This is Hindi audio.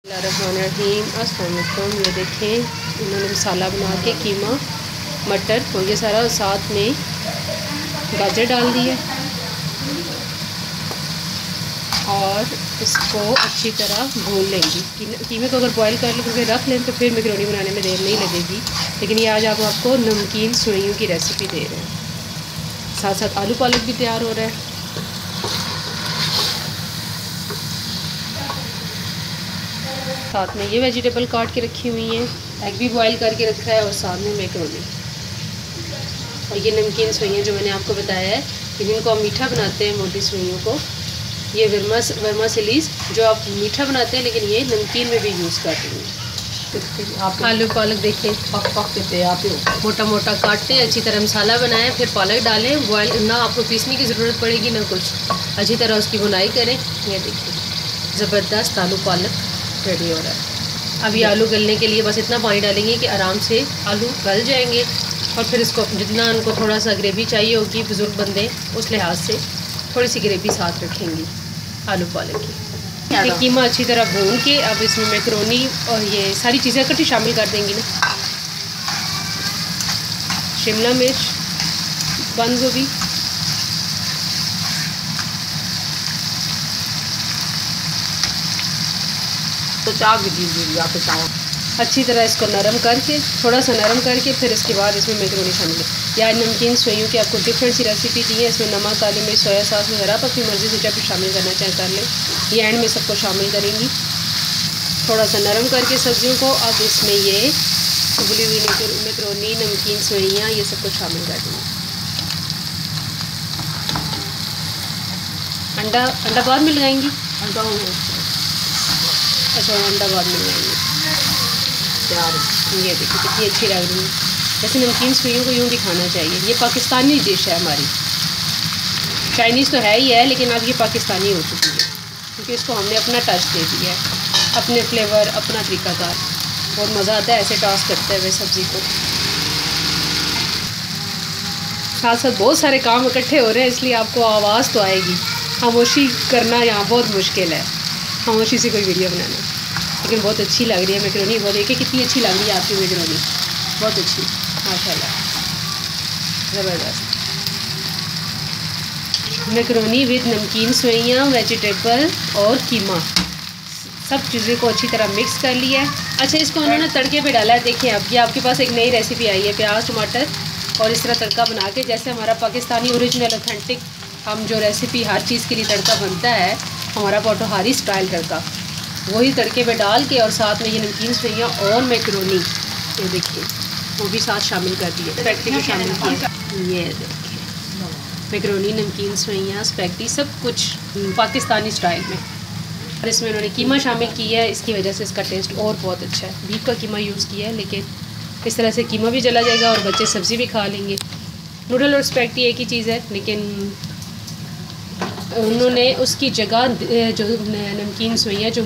बिस्मिल्लाहिर्रहमानिर्रहीम। अस्सलाम वालेकुम। ये देखें उन्होंने मसाला बना के कीमा मटर और ये सारा साथ में गाजर डाल दिया और इसको अच्छी तरह भून लेंगी। कीमे को अगर बॉईल करके रख लें तो फिर मैकरोनी बनाने में देर नहीं लगेगी, लेकिन ये आज आपको नमकीन सेवइयों की रेसिपी दे रहे हैं। साथ साथ आलू पालक भी तैयार हो रहा है। साथ में ये वेजिटेबल काट के रखी हुई हैं, एग भी बॉईल करके रखा है और साथ में मैकरोनी और ये नमकीन सेवइयाँ जो मैंने आपको बताया है कि जिनको आप मीठा बनाते हैं मोटी सेवइयों को, ये वर्मासिलीज जो आप मीठा बनाते हैं लेकिन ये नमकीन में भी यूज़ करते हैं। आलू पालक देखें पक देते हैं, आप मोटा मोटा काटते हैं, अच्छी तरह मसाला बनाएं, फिर पालक डालें, बॉयल ना आपको पीसने की ज़रूरत पड़ेगी ना कुछ, अच्छी तरह उसकी बुनाई करें। ये देखिए ज़बरदस्त आलू पालक रेडी हो रहा है। अब ये आलू गलने के लिए बस इतना पानी डालेंगे कि आराम से आलू गल जाएंगे और फिर इसको जितना उनको थोड़ा सा ग्रेवी चाहिए होगी, बुज़ुर्ग बंदे उस लिहाज से थोड़ी सी ग्रेवी साथ रखेंगी आलू पालक की। कीमा अच्छी तरह भून के अब इसमें मैकरोनी और ये सारी चीज़ें इकट्ठी शामिल कर देंगी ना, शिमला मिर्च, बंद गोभी, तो चाव भी दीजिए आप चाव अच्छी तरह इसको नरम करके थोड़ा सा नरम करके फिर इसके बाद इसमें मैकरोनी शामिल है। या नमकीन सेवइयों की आपको डिफरेंट सी रेसिपी दी है, इसमें नमक, काली मिर्च, सोया सॉस वगैरह आप अपनी मर्ज़ी से जब भी शामिल करना चाहें कर लें। ये एंड में सबको शामिल करेंगी। थोड़ा सा नरम करके सब्जियों को अब इसमें ये उबली हुई मैकरोनी, नमकीन सेवइयाँ, ये सबको शामिल कर देंगे। अंडा बाद में लगाएंगी, अच्छा अंडा बाद में लगाएंगे यार। ये देखिए कितनी अच्छी लग रही है। वैसे नमकीन सेवइयों को यूँ भी खाना चाहिए। ये पाकिस्तानी डिश है हमारी, चाइनीज़ तो है ही है लेकिन अब ये पाकिस्तानी हो चुकी है क्योंकि इसको हमने अपना टच दे दिया है, अपने फ्लेवर, अपना तरीक़ाकार। बहुत मज़ा आता है ऐसे टॉस करते हुए सब्ज़ी को। साथ साथ बहुत सारे काम इकट्ठे हो रहे हैं इसलिए आपको आवाज़ तो आएगी। खामोशी करना यहाँ बहुत मुश्किल है, खामोशी से कोई वीडियो बनाना। लेकिन बहुत अच्छी लग रही है मैकरोनी। वो देखिए कितनी अच्छी लग रही है आपकी मैकरोनी, बहुत अच्छी माशाल्लाह, ज़बरदस्त। मैकरोनी विद नमकीन सेवइयाँ, वेजिटेबल और कीमा, सब चीज़ों को अच्छी तरह मिक्स कर लिया है। अच्छा इसको उन्होंने तड़के पे डाला है। देखिए अब ये आपके पास एक नई रेसिपी आई है, प्याज टमाटर और इस तरह तड़का बना के, जैसे हमारा पाकिस्तानी ओरिजिनल ऑथेंटिक हम जो रेसिपी हर चीज़ के लिए तड़का बनता है, हमारा पोटोहारी स्टाइल तड़का, वही तड़के पे डाल के और साथ में ये नमकीन सेवइयाँ और मैकरोनी, ये देखिए वो भी साथ शामिल कर दिए, स्पैगेटी भी शामिल किया। ये देखिए मैकरोनी, नमकीन सेवइयाँ, स्पैगेटी, सब कुछ पाकिस्तानी स्टाइल में। और इसमें उन्होंने कीमा शामिल किया है, इसकी वजह से इसका टेस्ट और बहुत अच्छा है। बीफ का कीमा यूज़ किया है लेकिन इस तरह से कीमा भी चला जाएगा और बच्चे सब्ज़ी भी खा लेंगे। नूडल और स्पैगेटी एक ही चीज़ है लेकिन उन्होंने उसकी जगह जो नमकीन सेवइयाँ जो